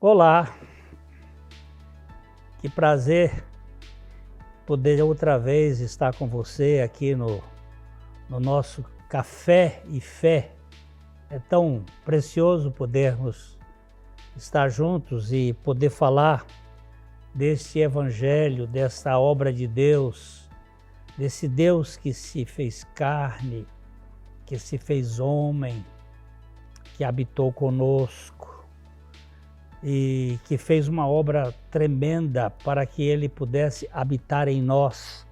Olá, que prazer poder outra vez estar com você aqui no nosso Café e Fé. É tão precioso podermos estar juntos e poder falar deste Evangelho, desta obra de Deus, desse Deus que se fez carne, que se fez homem, que habitou conosco e que fez uma obra tremenda para que ele pudesse habitar em nós.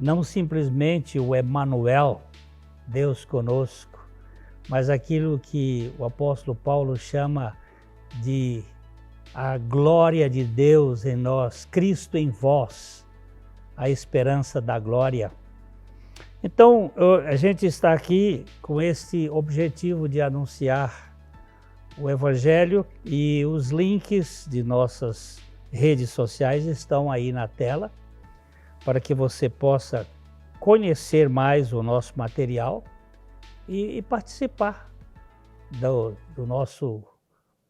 Não simplesmente o Emmanuel, Deus conosco, mas aquilo que o apóstolo Paulo chama de a glória de Deus em nós, Cristo em vós, a esperança da glória. Então, a gente está aqui com esse objetivo de anunciar o Evangelho e os links de nossas redes sociais estão aí na tela para que você possa conhecer mais o nosso material e participar do nosso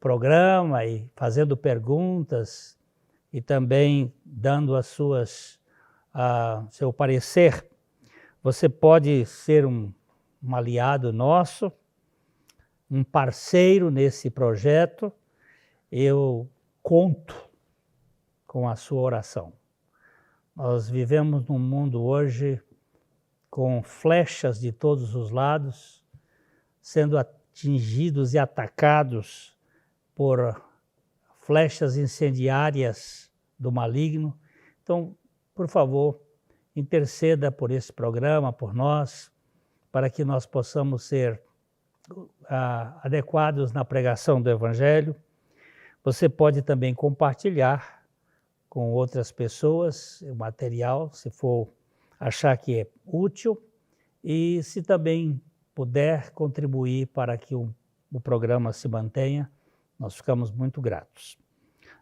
programa e fazendo perguntas e também dando as seu parecer. Você pode ser um aliado nosso, um parceiro nesse projeto. Eu conto com a sua oração. Nós vivemos num mundo hoje com flechas de todos os lados, sendo atingidos e atacados por flechas incendiárias do maligno. Então, por favor, interceda por esse programa, por nós, para que nós possamos ser adequados na pregação do Evangelho. Você pode também compartilhar com outras pessoas o material, se for achar que é útil, e se também puder contribuir para que o programa se mantenha, nós ficamos muito gratos.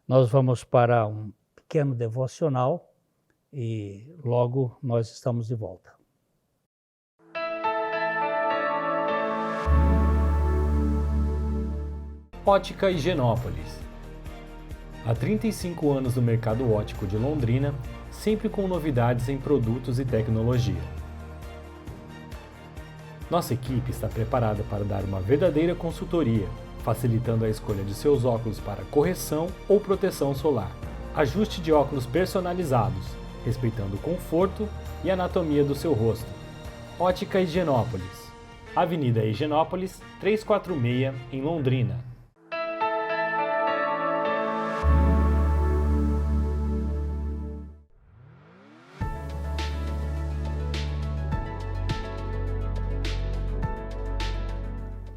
Nós vamos para um pequeno devocional e logo nós estamos de volta. Ótica Higienópolis. Há 35 anos no mercado óptico de Londrina, sempre com novidades em produtos e tecnologia. Nossa equipe está preparada para dar uma verdadeira consultoria, facilitando a escolha de seus óculos para correção ou proteção solar. Ajuste de óculos personalizados, respeitando o conforto e anatomia do seu rosto. Ótica Higienópolis. Avenida Higienópolis, 346, em Londrina.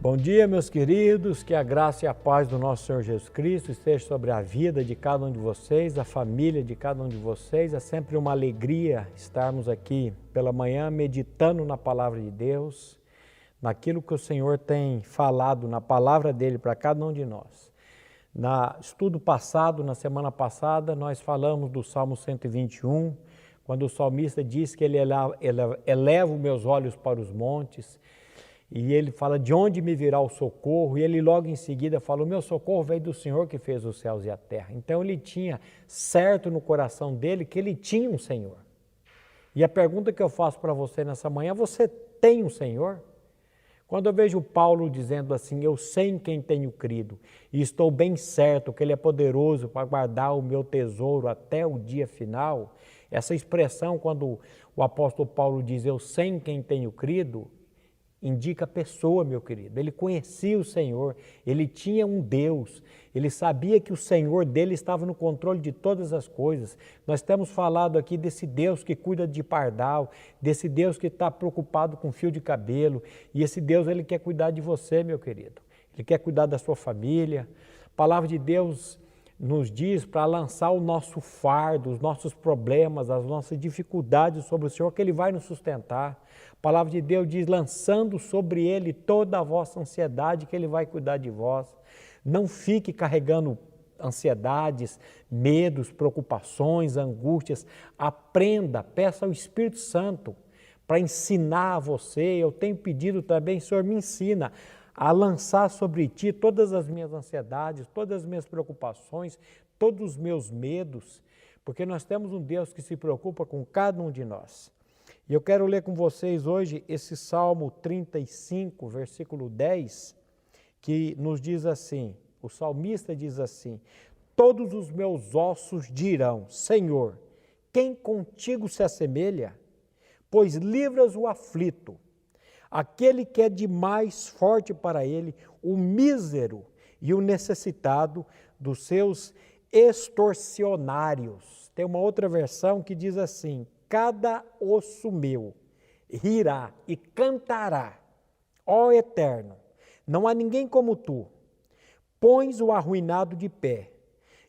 Bom dia, meus queridos, que a graça e a paz do nosso Senhor Jesus Cristo esteja sobre a vida de cada um de vocês, a família de cada um de vocês. É sempre uma alegria estarmos aqui pela manhã meditando na palavra de Deus, naquilo que o Senhor tem falado, na palavra dele para cada um de nós. No estudo passado, na semana passada, nós falamos do Salmo 121, quando o salmista diz que ele eleva os meus olhos para os montes, e ele fala de onde me virá o socorro, e ele logo em seguida fala, o meu socorro veio do Senhor que fez os céus e a terra. Então ele tinha certo no coração dele que ele tinha um Senhor. E a pergunta que eu faço para você nessa manhã, você tem um Senhor? Quando eu vejo Paulo dizendo assim, eu sei em quem tenho crido, e estou bem certo que ele é poderoso para guardar o meu tesouro até o dia final, essa expressão quando o apóstolo Paulo diz, eu sei em quem tenho crido, indica a pessoa, meu querido. Ele conhecia o Senhor, ele tinha um Deus, ele sabia que o Senhor dele estava no controle de todas as coisas. Nós temos falado aqui desse Deus que cuida de pardal, desse Deus que está preocupado com fio de cabelo, e esse Deus ele quer cuidar de você, meu querido. Ele quer cuidar da sua família. A palavra de Deus nos diz para lançar o nosso fardo, os nossos problemas, as nossas dificuldades sobre o Senhor, que ele vai nos sustentar. A palavra de Deus diz, lançando sobre ele toda a vossa ansiedade, que ele vai cuidar de vós. Não fique carregando ansiedades, medos, preocupações, angústias. Aprenda, peça ao Espírito Santo para ensinar a você. Eu tenho pedido também, Senhor, me ensina a lançar sobre ti todas as minhas ansiedades, todas as minhas preocupações, todos os meus medos, porque nós temos um Deus que se preocupa com cada um de nós. E eu quero ler com vocês hoje esse Salmo 35, versículo 10, que nos diz assim, o salmista diz assim: todos os meus ossos dirão, Senhor, quem contigo se assemelha? Pois livras o aflito, aquele que é demais forte para ele, o mísero e o necessitado dos seus extorsionários. Tem uma outra versão que diz assim: cada osso meu rirá e cantará, ó Eterno, não há ninguém como tu. Pões o arruinado de pé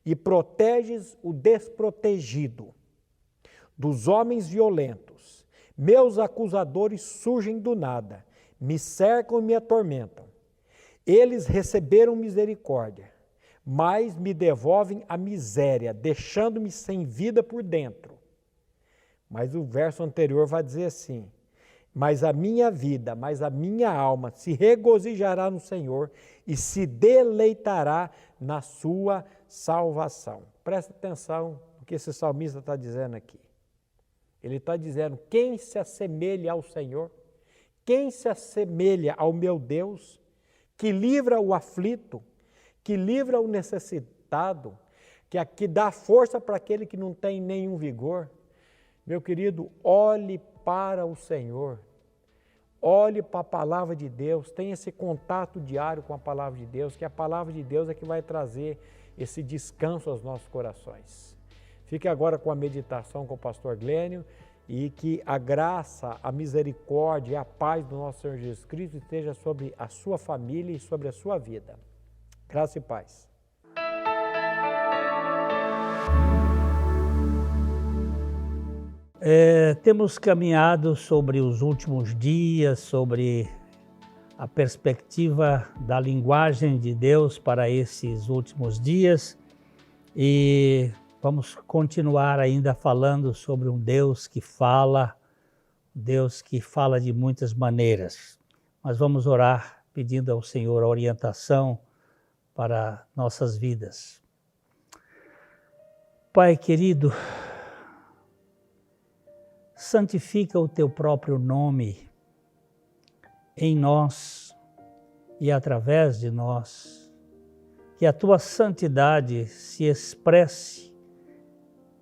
e proteges o desprotegido dos homens violentos. Meus acusadores surgem do nada, me cercam e me atormentam. Eles receberam misericórdia, mas me devolvem a miséria, deixando-me sem vida por dentro. Mas o verso anterior vai dizer assim: mas a minha vida, mas a minha alma se regozijará no Senhor e se deleitará na sua salvação. Presta atenção no que esse salmista está dizendo aqui. Ele está dizendo: quem se assemelha ao Senhor? Quem se assemelha ao meu Deus, que livra o aflito, que livra o necessitado, que dá força para aquele que não tem nenhum vigor? Meu querido, olhe para o Senhor, olhe para a palavra de Deus, tenha esse contato diário com a palavra de Deus, que a palavra de Deus é que vai trazer esse descanso aos nossos corações. Fique agora com a meditação com o pastor Glênio e que a graça, a misericórdia e a paz do nosso Senhor Jesus Cristo esteja sobre a sua família e sobre a sua vida. Graça e paz. Temos caminhado sobre os últimos dias, sobre a perspectiva da linguagem de Deus para esses últimos dias e vamos continuar ainda falando sobre um Deus que fala de muitas maneiras. Mas vamos orar pedindo ao Senhor a orientação para nossas vidas. Pai querido, santifica o teu próprio nome em nós e através de nós, que a tua santidade se expresse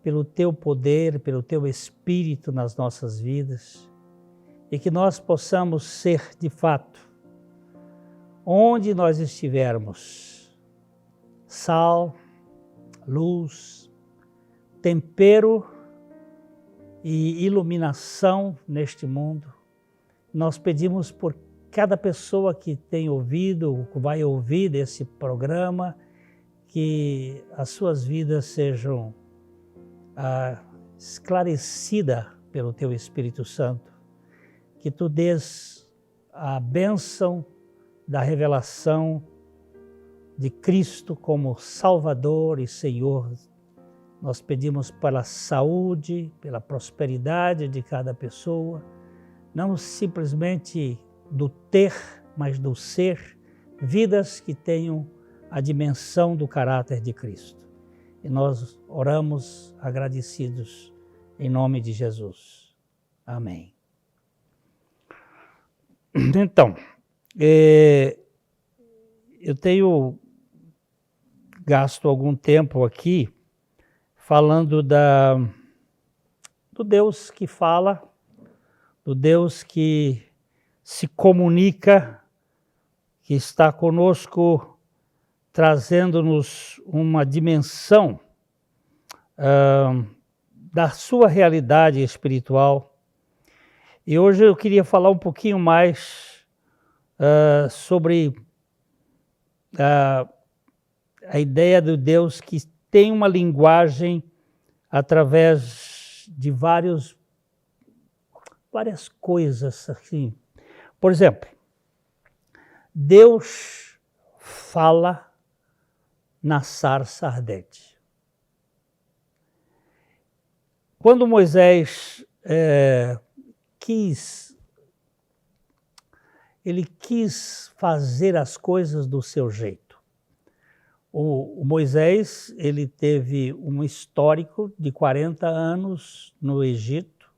pelo teu poder, pelo teu Espírito nas nossas vidas e que nós possamos ser de fato, onde nós estivermos, sal, luz, tempero e iluminação neste mundo. Nós pedimos por cada pessoa que tem ouvido, que vai ouvir esse programa, que as suas vidas sejam esclarecidas pelo teu Espírito Santo, que tu dês a bênção da revelação de Cristo como Salvador e Senhor. Nós pedimos pela saúde, pela prosperidade de cada pessoa, não simplesmente do ter, mas do ser, vidas que tenham a dimensão do caráter de Cristo. E nós oramos agradecidos em nome de Jesus. Amém. Então, eu tenho gasto algum tempo aqui falando do Deus que fala, do Deus que se comunica, que está conosco, trazendo-nos uma dimensão da sua realidade espiritual. E hoje eu queria falar um pouquinho mais sobre a ideia do Deus que tem uma linguagem através de várias coisas assim. Por exemplo, Deus fala na sarça ardente. Quando Moisés quis ele quis fazer as coisas do seu jeito. O Moisés, ele teve um histórico de 40 anos no Egito.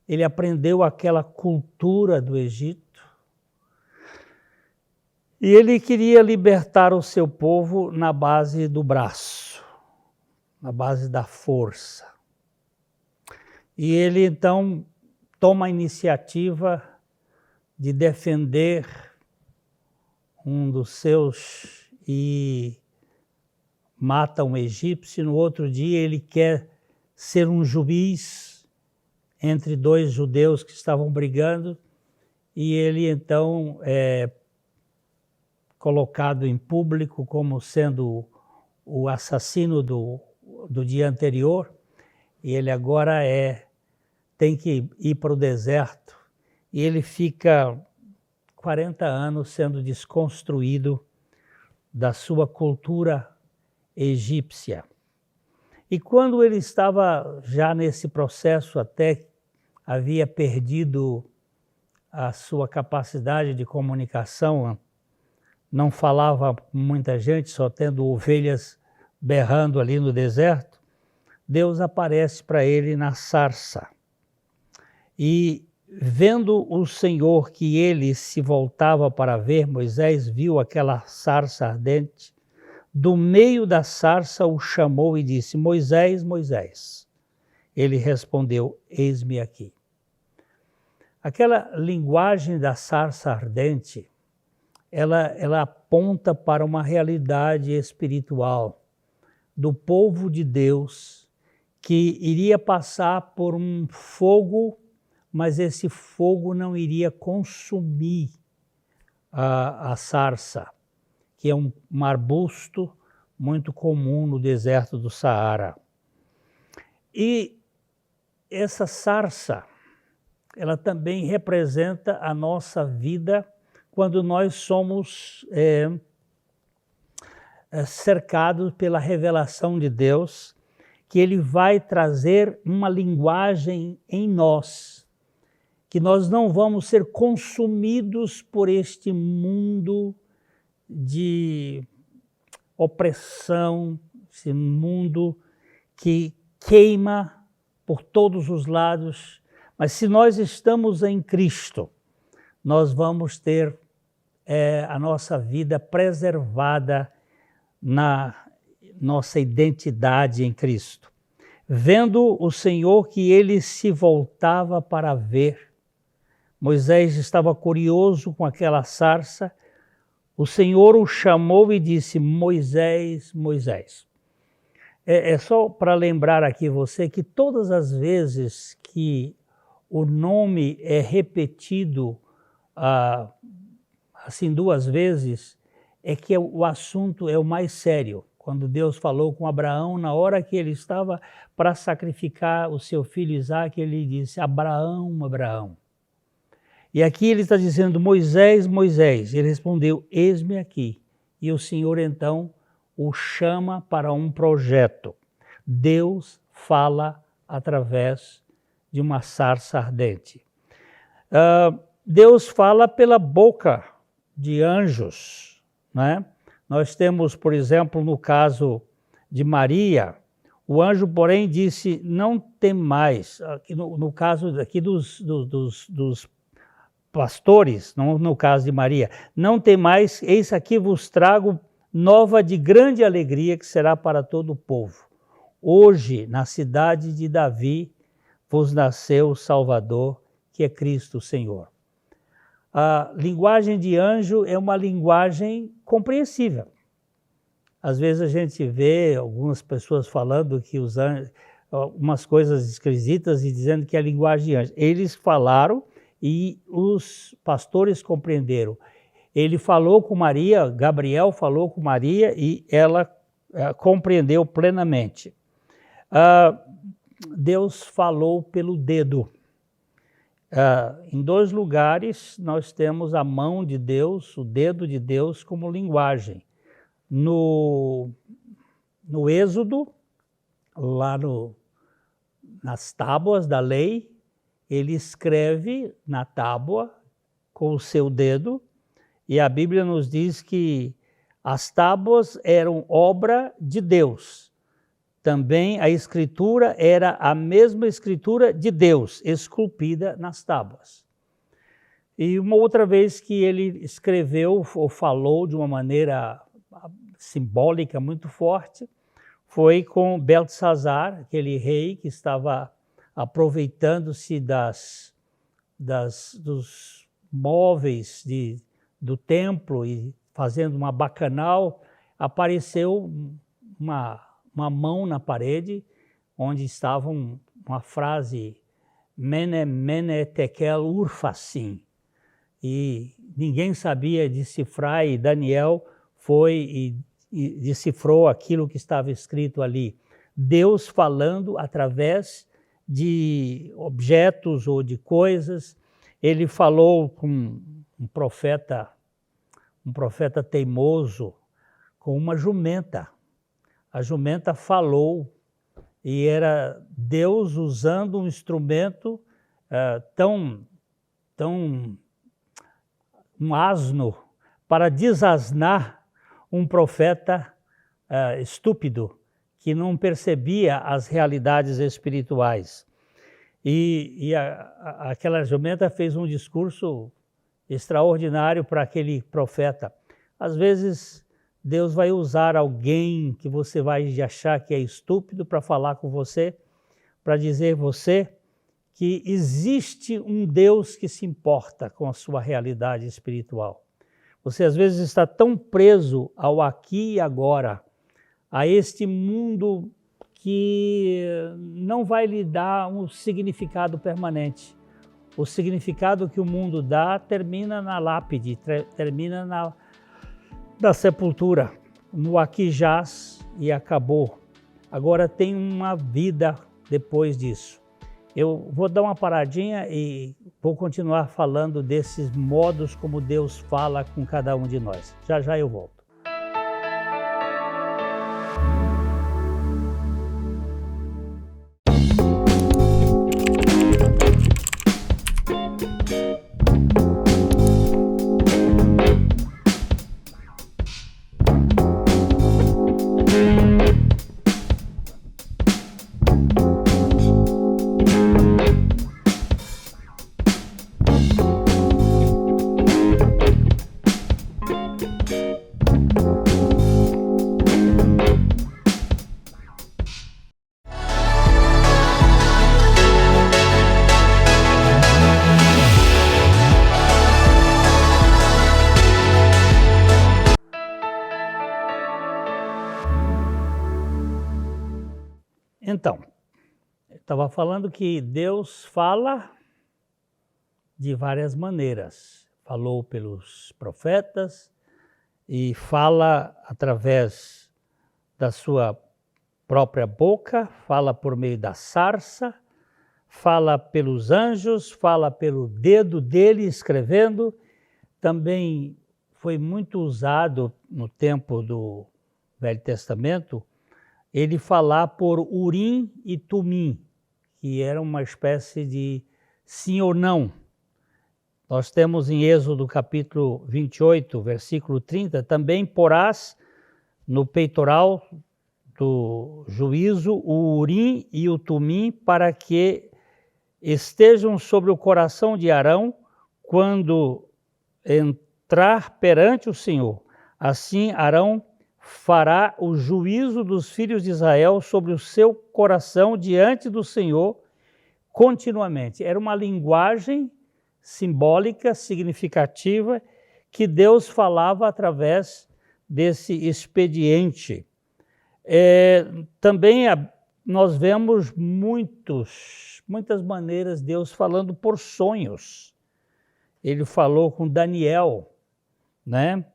Ele aprendeu aquela cultura do Egito. E ele queria libertar o seu povo na base do braço, na base da força. E ele, então, toma a iniciativa de defender um dos seus e mata um egípcio. No outro dia ele quer ser um juiz entre dois judeus que estavam brigando, e ele então é colocado em público como sendo o assassino do dia anterior, e ele agora tem que ir para o deserto, e ele fica 40 anos sendo desconstruído da sua cultura egípcia. E quando ele estava já nesse processo, até havia perdido a sua capacidade de comunicação, não falava com muita gente, só tendo ovelhas berrando ali no deserto, Deus aparece para ele na sarça. E vendo o Senhor que ele se voltava para ver, Moisés viu aquela sarça ardente. Do meio da sarça o chamou e disse: Moisés, Moisés. Ele respondeu: eis-me aqui. Aquela linguagem da sarça ardente, ela aponta para uma realidade espiritual do povo de Deus que iria passar por um fogo, mas esse fogo não iria consumir a sarça, que é um arbusto muito comum no deserto do Saara. E essa sarça, ela também representa a nossa vida quando nós somos cercados pela revelação de Deus, que Ele vai trazer uma linguagem em nós, que nós não vamos ser consumidos por este mundo de opressão, esse mundo que queima por todos os lados. Mas se nós estamos em Cristo, nós vamos ter a nossa vida preservada na nossa identidade em Cristo. Vendo o Senhor que ele se voltava para ver, Moisés estava curioso com aquela sarça. O Senhor o chamou e disse: Moisés, Moisés. É só para lembrar aqui você que todas as vezes que o nome é repetido assim 2 vezes, é que o assunto é o mais sério. Quando Deus falou com Abraão, na hora que ele estava para sacrificar o seu filho Isaque, ele disse: Abraão, Abraão. E aqui ele está dizendo: Moisés, Moisés. Ele respondeu: eis-me aqui. E o Senhor então o chama para um projeto. Deus fala através de uma sarça ardente. Deus fala pela boca de anjos, né? Nós temos, por exemplo, no caso de Maria, o anjo, porém, disse: não temais. Aqui no caso aqui dos pastores, não no caso de Maria, não temais, eis aqui vos trago nova de grande alegria que será para todo o povo. Hoje, na cidade de Davi, vos nasceu o Salvador, que é Cristo o Senhor. A linguagem de anjo é uma linguagem compreensível. Às vezes a gente vê algumas pessoas falando que os anjos, umas coisas esquisitas e dizendo que é a linguagem de anjo. Eles falaram e os pastores compreenderam. Ele falou com Maria, Gabriel falou com Maria e ela compreendeu plenamente. Deus falou pelo dedo. Em 2 lugares nós temos a mão de Deus, o dedo de Deus como linguagem. No Êxodo, lá nas tábuas da lei, ele escreve na tábua com o seu dedo, e a Bíblia nos diz que as tábuas eram obra de Deus. Também a escritura era a mesma escritura de Deus, esculpida nas tábuas. E uma outra vez que ele escreveu ou falou de uma maneira simbólica muito forte, foi com Beltesazar, aquele rei que estava aproveitando-se dos móveis do templo e fazendo uma bacanal. Apareceu uma mão na parede onde estava uma frase Mene, Mene, Tekel, Urfasim. E ninguém sabia decifrar, e Daniel foi e decifrou aquilo que estava escrito ali. Deus falando através de objetos ou de coisas. Ele falou com um profeta teimoso, com uma jumenta. A jumenta falou, e era Deus usando um instrumento um asno, para desasnar um profeta estúpido, que não percebia as realidades espirituais. E aquela jumenta fez um discurso extraordinário para aquele profeta. Às vezes, Deus vai usar alguém que você vai achar que é estúpido para falar com você, para dizer a você que existe um Deus que se importa com a sua realidade espiritual. Você às vezes está tão preso ao aqui e agora, a este mundo que não vai lhe dar um significado permanente. O significado que o mundo dá termina na lápide, termina na sepultura. No aqui jaz e acabou. Agora tem uma vida depois disso. Eu vou dar uma paradinha e vou continuar falando desses modos como Deus fala com cada um de nós. Já já eu volto. Então, eu estava falando que Deus fala de várias maneiras. Falou pelos profetas e fala através da sua própria boca, fala por meio da sarça, fala pelos anjos, fala pelo dedo dele escrevendo. Também foi muito usado no tempo do Velho Testamento ele falar por Urim e Tumim, que era uma espécie de sim ou não. Nós temos em Êxodo capítulo 28, versículo 30, também porás no peitoral do juízo o Urim e o Tumim para que estejam sobre o coração de Arão quando entrar perante o Senhor. Assim Arão fará o juízo dos filhos de Israel sobre o seu coração diante do Senhor continuamente. Era uma linguagem simbólica, significativa, que Deus falava através desse expediente. Também nós vemos muitas maneiras Deus falando por sonhos. Ele falou com Daniel, né?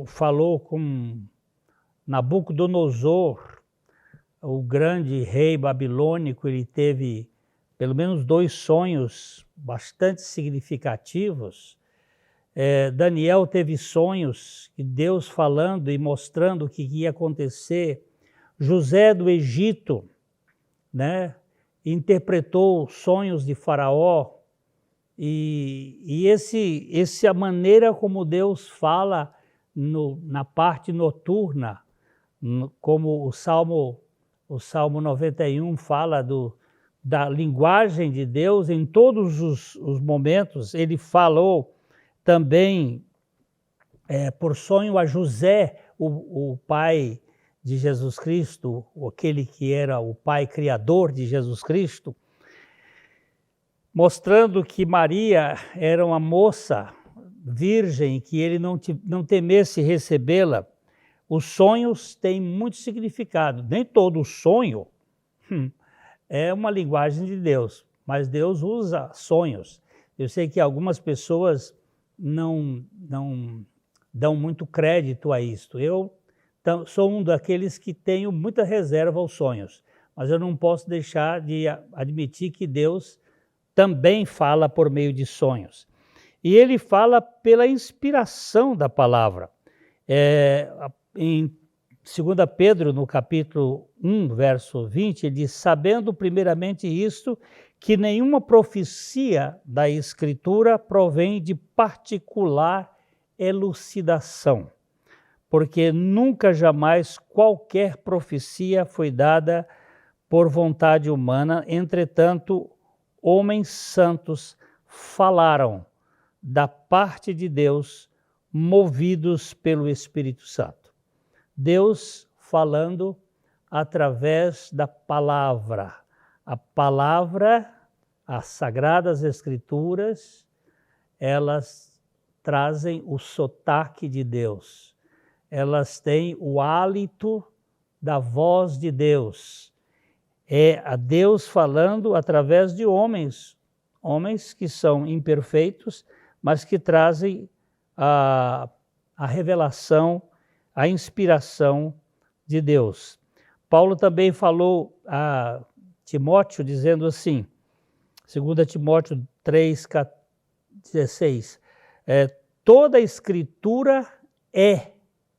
Falou com Nabucodonosor, o grande rei babilônico. Ele teve pelo menos 2 sonhos bastante significativos. Daniel teve sonhos, Deus falando e mostrando o que ia acontecer. José do Egito, né, interpretou sonhos de Faraó E essa maneira como Deus fala na parte noturna, como o Salmo 91 fala da linguagem de Deus em todos os momentos. Ele falou também por sonho a José, o pai de Jesus Cristo, aquele que era o pai criador de Jesus Cristo, mostrando que Maria era uma moça virgem, que ele não temesse recebê-la. Os sonhos têm muito significado. Nem todo sonho é uma linguagem de Deus, mas Deus usa sonhos. Eu sei que algumas pessoas não dão muito crédito a isto. Eu sou um daqueles que tenho muita reserva aos sonhos, mas eu não posso deixar de admitir que Deus também fala por meio de sonhos. E ele fala pela inspiração da palavra. Em 2 Pedro, no capítulo 1, verso 20, ele diz: sabendo primeiramente isto, que nenhuma profecia da Escritura provém de particular elucidação, porque nunca jamais qualquer profecia foi dada por vontade humana, entretanto, homens santos falaram da parte de Deus, movidos pelo Espírito Santo. Deus falando através da palavra. A palavra, as Sagradas Escrituras, elas trazem o sotaque de Deus. Elas têm o hálito da voz de Deus. É a Deus falando através de homens que são imperfeitos, mas que trazem a revelação, a inspiração de Deus. Paulo também falou a Timóteo, dizendo assim, 2 Timóteo 3,16, toda a Escritura é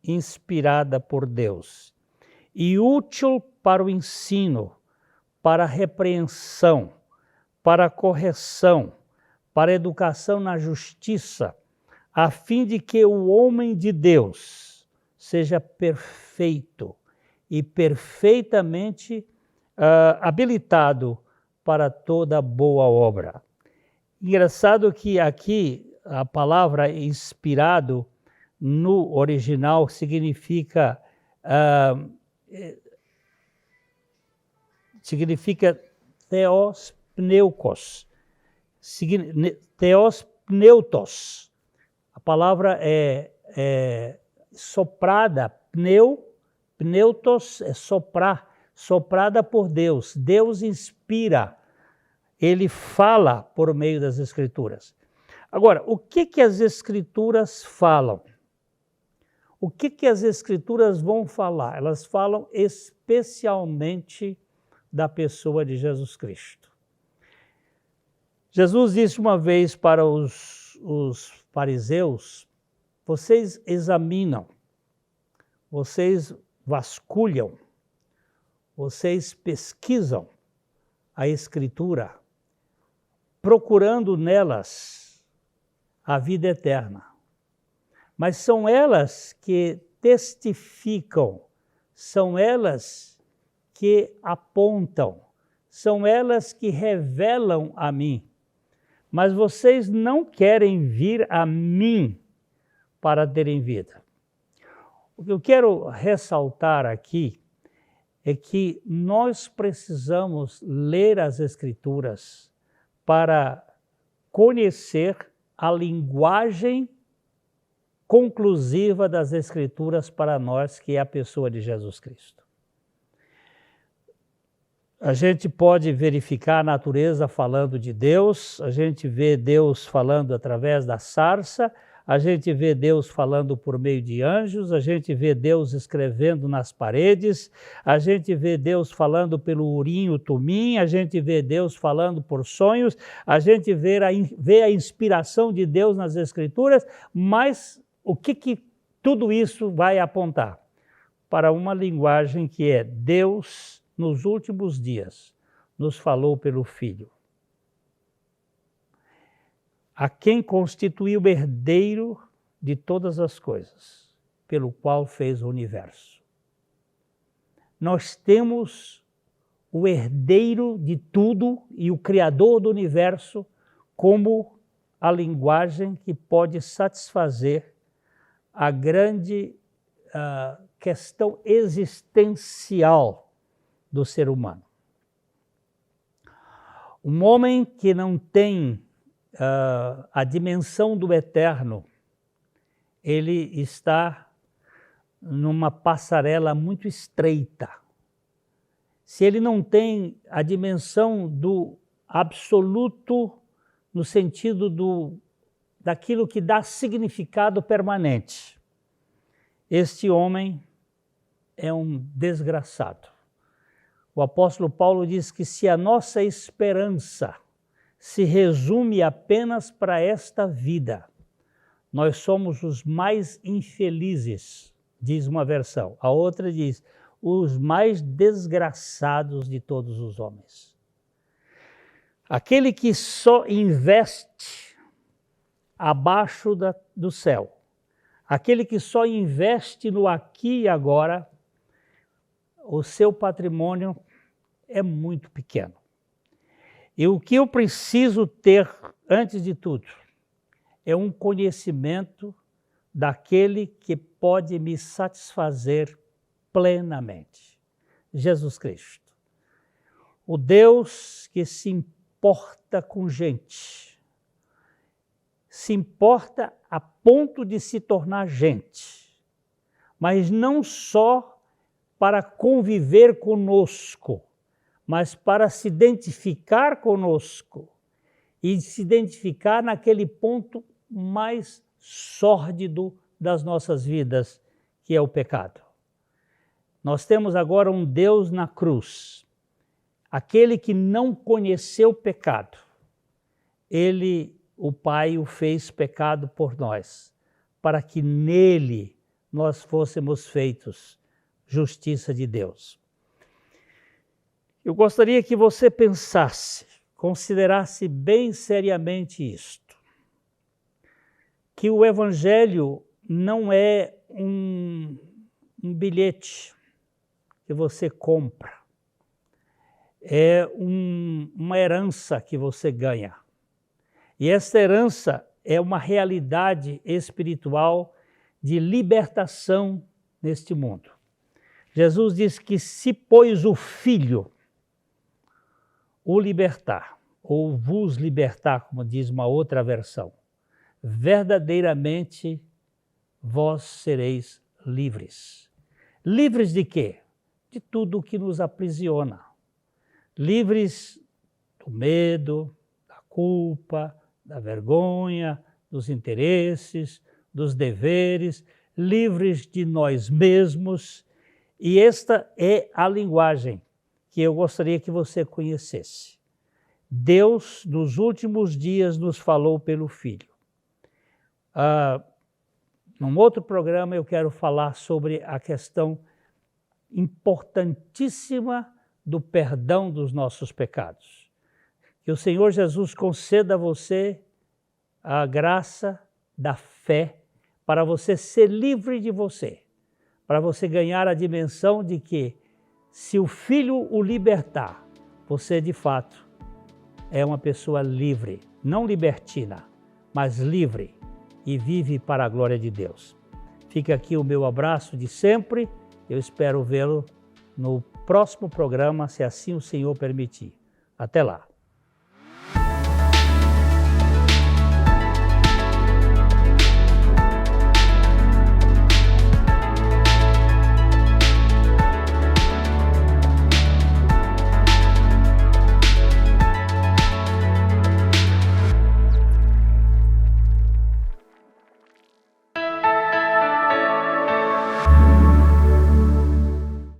inspirada por Deus e útil para o ensino, para a repreensão, para a correção, para a educação na justiça, a fim de que o homem de Deus seja perfeito e perfeitamente habilitado para toda boa obra. Engraçado que aqui a palavra inspirado no original significa theos pneukos, theos pneutos. A palavra é soprada, pneutos é soprar, soprada por Deus. Deus inspira, ele fala por meio das Escrituras. Agora, o que as Escrituras falam? O que as Escrituras vão falar? Elas falam especialmente da pessoa de Jesus Cristo. Jesus disse uma vez para os fariseus: vocês examinam, vocês vasculham, vocês pesquisam a Escritura, procurando nelas a vida eterna. Mas são elas que testificam, são elas que apontam, são elas que revelam a mim. Mas vocês não querem vir a mim para terem vida. O que eu quero ressaltar aqui é que nós precisamos ler as Escrituras para conhecer a linguagem conclusiva das Escrituras para nós, que é a pessoa de Jesus Cristo. A gente pode verificar a natureza falando de Deus, a gente vê Deus falando através da sarça, a gente vê Deus falando por meio de anjos, a gente vê Deus escrevendo nas paredes, a gente vê Deus falando pelo urim, o tumim, a gente vê Deus falando por sonhos, a gente vê a inspiração de Deus nas Escrituras, mas o que tudo isso vai apontar? Para uma linguagem que é Deus, nos últimos dias, nos falou pelo Filho. a quem constituiu o herdeiro de todas as coisas, pelo qual fez o universo. Nós temos o herdeiro de tudo e o criador do universo como a linguagem que pode satisfazer a grande questão existencial do ser humano. Um homem que não tem a dimensão do eterno, ele está numa passarela muito estreita. Se ele não tem a dimensão do absoluto, no sentido daquilo que dá significado permanente, este homem é um desgraçado. O apóstolo Paulo diz que se a nossa esperança se resume apenas para esta vida, nós somos os mais infelizes, diz uma versão. A outra diz, os mais desgraçados de todos os homens. Aquele que só investe abaixo do céu, aquele que só investe no aqui e agora, o seu patrimônio é muito pequeno. E o que eu preciso ter, antes de tudo, é um conhecimento daquele que pode me satisfazer plenamente. Jesus Cristo. O Deus que se importa com gente. Se importa a ponto de se tornar gente. Mas não só para conviver conosco, mas para se identificar conosco e se identificar naquele ponto mais sórdido das nossas vidas, que é o pecado. Nós temos agora um Deus na cruz, aquele que não conheceu o pecado. Ele, o Pai, o fez pecado por nós, para que nele nós fôssemos feitos justiça de Deus. Eu gostaria que você pensasse, considerasse bem seriamente isto, que o Evangelho não é um bilhete que você compra, é uma herança que você ganha. E essa herança é uma realidade espiritual de libertação neste mundo. Jesus diz que se, pois, o Filho o libertar, ou vos libertar, como diz uma outra versão, verdadeiramente vós sereis livres. Livres de quê? De tudo o que nos aprisiona. Livres do medo, da culpa, da vergonha, dos interesses, dos deveres, livres de nós mesmos. E esta é a linguagem que eu gostaria que você conhecesse. Deus, nos últimos dias, nos falou pelo Filho. Num outro programa eu quero falar sobre a questão importantíssima do perdão dos nossos pecados. Que o Senhor Jesus conceda a você a graça da fé para você ser livre de você, para você ganhar a dimensão de que se o Filho o libertar, você de fato é uma pessoa livre, não libertina, mas livre e vive para a glória de Deus. Fica aqui o meu abraço de sempre, eu espero vê-lo no próximo programa, se assim o Senhor permitir. Até lá.